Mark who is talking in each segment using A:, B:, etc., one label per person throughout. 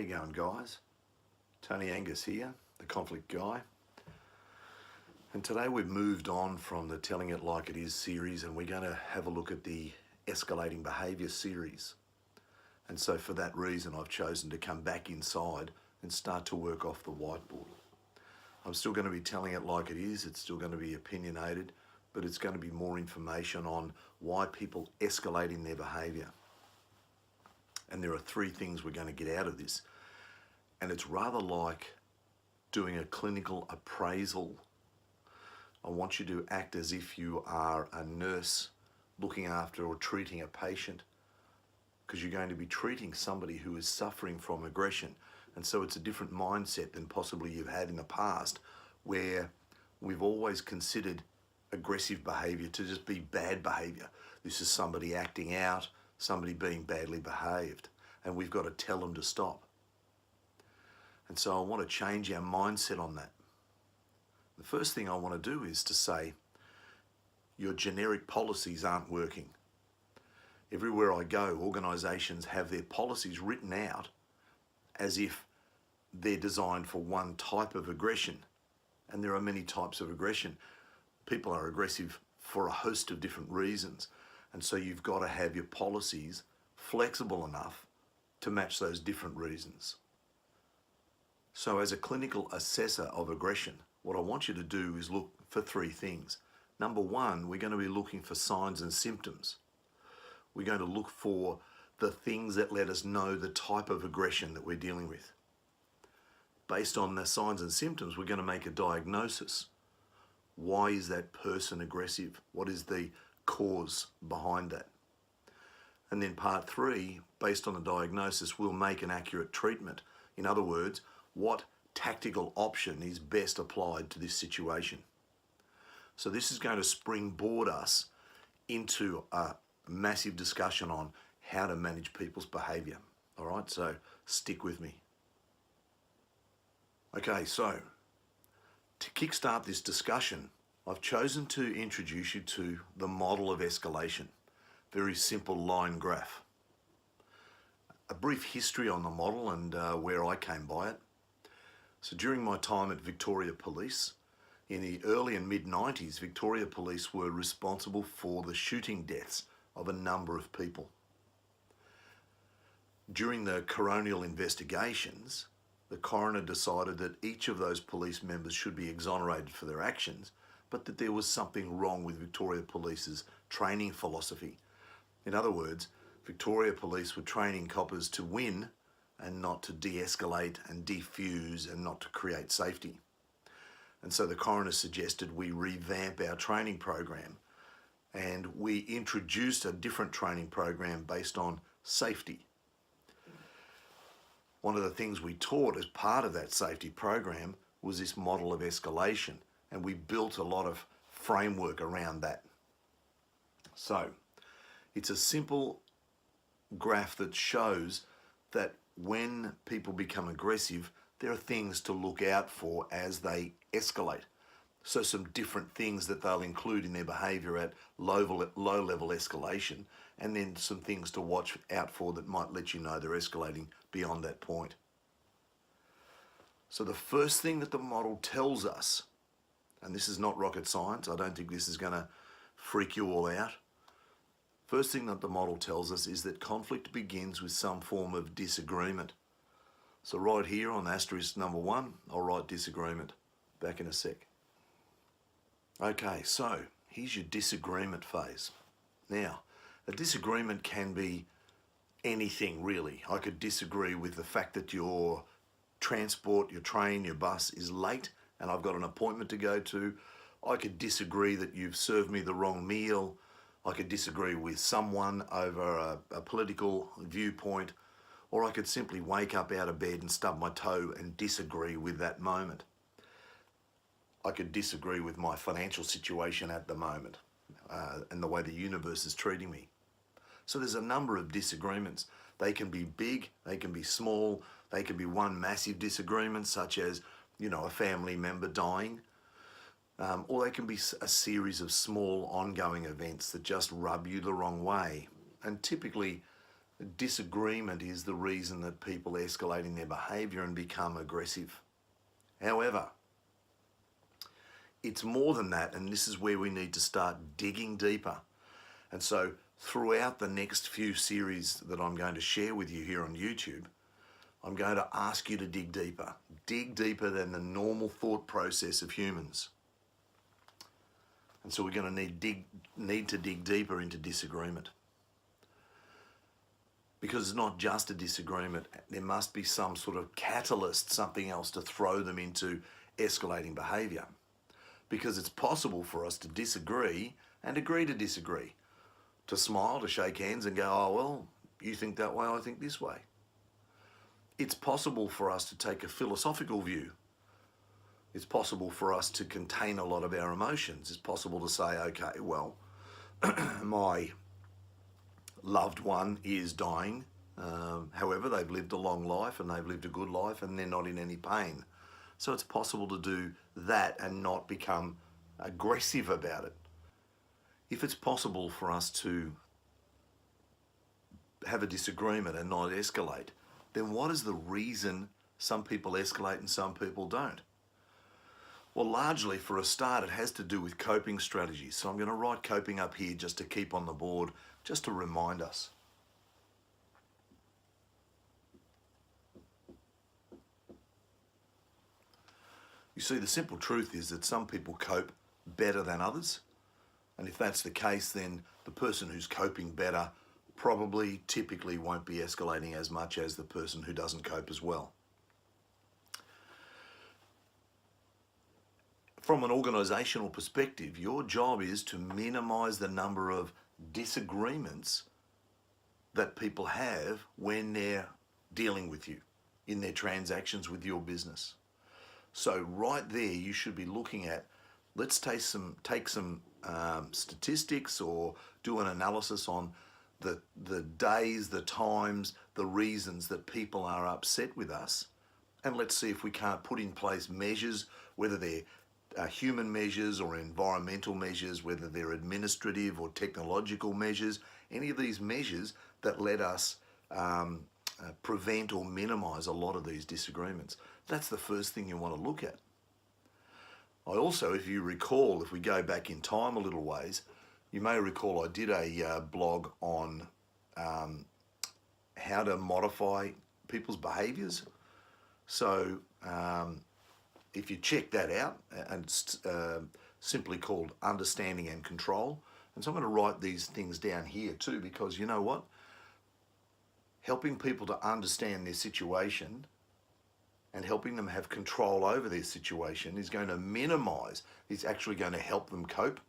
A: you going, guys? Tony Angus here, the conflict guy. And today we've moved on from the Telling It Like It Is series, and we're going to have a look at the Escalating Behaviour series. And so for that reason, I've chosen to come back inside and start to work off the whiteboard. I'm still going to be telling it like it is. It's still going to be opinionated, but it's going to be more information on why people escalate in their behaviour. And there are three things we're going to get out of this. And it's rather like doing a clinical appraisal. I want you to act as if you are a nurse looking after or treating a patient, because you're going to be treating somebody who is suffering from aggression. And so it's a different mindset than possibly you've had in the past, where we've always considered aggressive behaviour to just be bad behaviour. This is somebody acting out, somebody being badly behaved, and we've got to tell them to stop. And so I want to change our mindset on that. The first thing I want to do is to say, your generic policies aren't working. Everywhere I go, organisations have their policies written out as if they're designed for one type of aggression. And there are many types of aggression. People are aggressive for a host of different reasons. And so you've got to have your policies flexible enough to match those different reasons. So as a clinical assessor of aggression, what I want you to do is look for three things. Number one, we're going to be looking for signs and symptoms. We're going to look for the things that let us know the type of aggression that we're dealing with. Based on the signs and symptoms, we're going to make a diagnosis. Why is that person aggressive? What is the cause behind that? And then part three, based on the diagnosis, we'll make an accurate treatment. In other words, what tactical option is best applied to this situation? So this is going to springboard us into a massive discussion on how to manage people's behaviour. All right, so stick with me. Okay, so to kickstart this discussion, I've chosen to introduce you to the model of escalation. Very simple line graph. A brief history on the model and where I came by it. So during my time at Victoria Police, in the early and mid-90s, Victoria Police were responsible for the shooting deaths of a number of people. During the coronial investigations, the coroner decided that each of those police members should be exonerated for their actions, but that there was something wrong with Victoria Police's training philosophy. In other words, Victoria Police were training coppers to win and not to de-escalate and defuse and not to create safety. And so the coroner suggested we revamp our training program, and we introduced a different training program based on safety. One of the things we taught as part of that safety program was this model of escalation, and we built a lot of framework around that. So it's a simple graph that shows that when people become aggressive, there are things to look out for as they escalate. So some different things that they'll include in their behaviour at low level escalation, and then some things to watch out for that might let you know they're escalating beyond that point. So the first thing that the model tells us, and this is not rocket science, I don't think this is going to freak you all out. First thing that the model tells us is that conflict begins with some form of disagreement. So right here on asterisk number 1, I'll write disagreement. Back in a sec. Okay, so here's your disagreement phase. Now, a disagreement can be anything really. I could disagree with the fact that your transport, your train, your bus is late and I've got an appointment to go to. I could disagree that you've served me the wrong meal. I could disagree with someone over a political viewpoint, or I could simply wake up out of bed and stub my toe and disagree with that moment. I could disagree with my financial situation at the moment and the way the universe is treating me. So there's a number of disagreements. They can be big, they can be small, they can be one massive disagreement such as, a family member dying, or they can be a series of small ongoing events that just rub you the wrong way. And typically disagreement is the reason that people escalate in their behaviour and become aggressive. However, it's more than that, and this is where we need to start digging deeper. And so throughout the next few series that I'm going to share with you here on YouTube, I'm going to ask you to dig deeper than the normal thought process of humans. And so we're going to need to dig deeper into disagreement. Because it's not just a disagreement, there must be some sort of catalyst, something else to throw them into escalating behaviour. Because it's possible for us to disagree and agree to disagree. To smile, to shake hands and go, oh, well, you think that way, I think this way. It's possible for us to take a philosophical view. It's possible for us to contain a lot of our emotions. It's possible to say, okay, well, my loved one is dying. However, they've lived a long life and they've lived a good life and they're not in any pain. So it's possible to do that and not become aggressive about it. If it's possible for us to have a disagreement and not escalate, then what is the reason some people escalate and some people don't? Well, largely for a start, it has to do with coping strategies. So I'm going to write coping up here just to keep on the board, just to remind us. You see, the simple truth is that some people cope better than others. And if that's the case, then the person who's coping better probably typically won't be escalating as much as the person who doesn't cope as well. From an organisational perspective, your job is to minimise the number of disagreements that people have when they're dealing with you in their transactions with your business. So right there, you should be looking at, let's take some statistics or do an analysis on the days, the times, the reasons that people are upset with us. And let's see if we can't put in place measures, whether they're human measures or environmental measures, whether they're administrative or technological measures, any of these measures that let us prevent or minimise a lot of these disagreements. That's the first thing you want to look at. I also, if you recall, if we go back in time a little ways, you may recall I did a blog on how to modify people's behaviours. So if you check that out, and it's simply called Understanding and Control. And so I'm going to write these things down here too, because you know what? Helping people to understand their situation and helping them have control over their situation is going to minimise, it's actually going to help them cope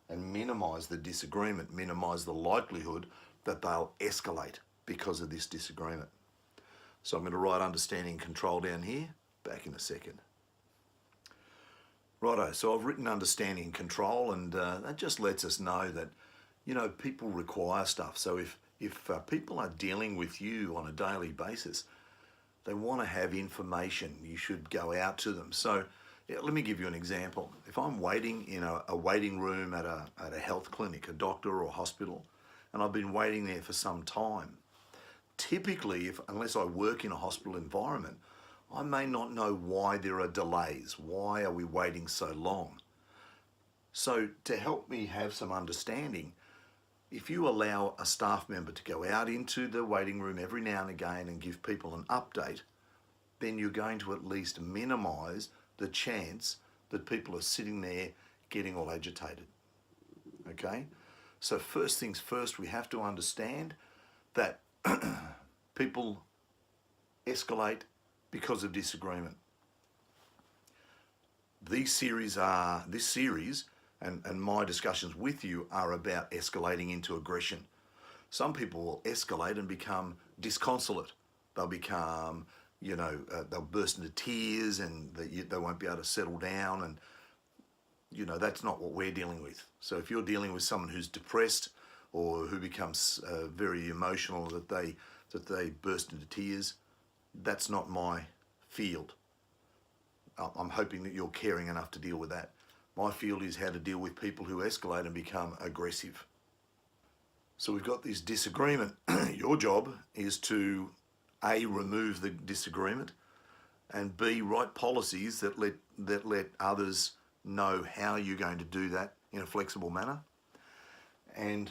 A: and minimise the disagreement, minimise the likelihood that they'll escalate because of this disagreement. So I'm going to write Understanding and Control down here, back in a second. Righto, so I've written Understanding and Control, and that just lets us know that, you know, people require stuff. So if people are dealing with you on a daily basis, they want to have information. You should go out to them. So yeah, let me give you an example. If I'm waiting in a waiting room at a health clinic, a doctor or hospital, and I've been waiting there for some time, typically, unless I work in a hospital environment, I may not know why there are delays. Why are we waiting so long? So to help me have some understanding, if you allow a staff member to go out into the waiting room every now and again and give people an update, then you're going to at least minimise the chance that people are sitting there getting all agitated. Okay? So first things first, we have to understand that people escalate because of disagreement. This series and my discussions with you are about escalating into aggression. Some people will escalate and become disconsolate. They'll become, they'll burst into tears and they won't be able to settle down, and that's not what we're dealing with. So if you're dealing with someone who's depressed or who becomes very emotional that they burst into tears, that's not my field. I'm hoping that you're caring enough to deal with that. My field is how to deal with people who escalate and become aggressive. So we've got this disagreement. Your job is to A, remove the disagreement, and B, write policies that let others know how you're going to do that in a flexible manner, and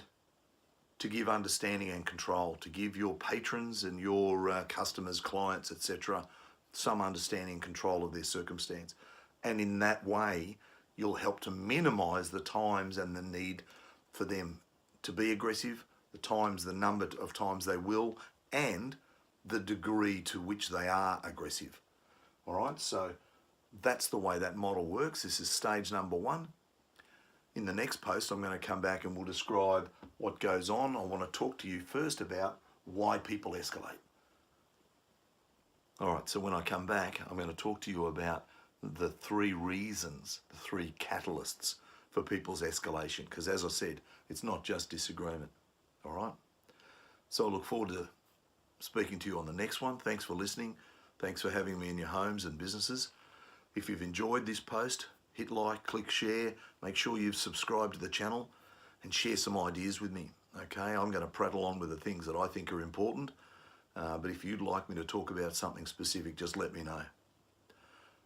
A: to give understanding and control, to give your patrons and your customers, clients, etc., some understanding and control of their circumstance. And in that way, you'll help to minimize the times and the need for them to be aggressive, the number of times they will, and the degree to which they are aggressive. All right, so that's the way that model works. This is stage number one. In the next post, I'm going to come back and we'll describe what goes on. I want to talk to you first about why people escalate. All right, so when I come back, I'm going to talk to you about the three reasons, the three catalysts for people's escalation. Because as I said, it's not just disagreement. All right? So I look forward to speaking to you on the next one. Thanks for listening. Thanks for having me in your homes and businesses. If you've enjoyed this post, hit like, click share, make sure you've subscribed to the channel and share some ideas with me. Okay, I'm going to prattle on with the things that I think are important. But if you'd like me to talk about something specific, just let me know.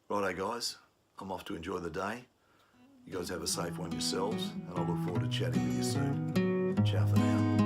A: Righto guys, I'm off to enjoy the day. You guys have a safe one yourselves, and I look forward to chatting with you soon. Ciao for now.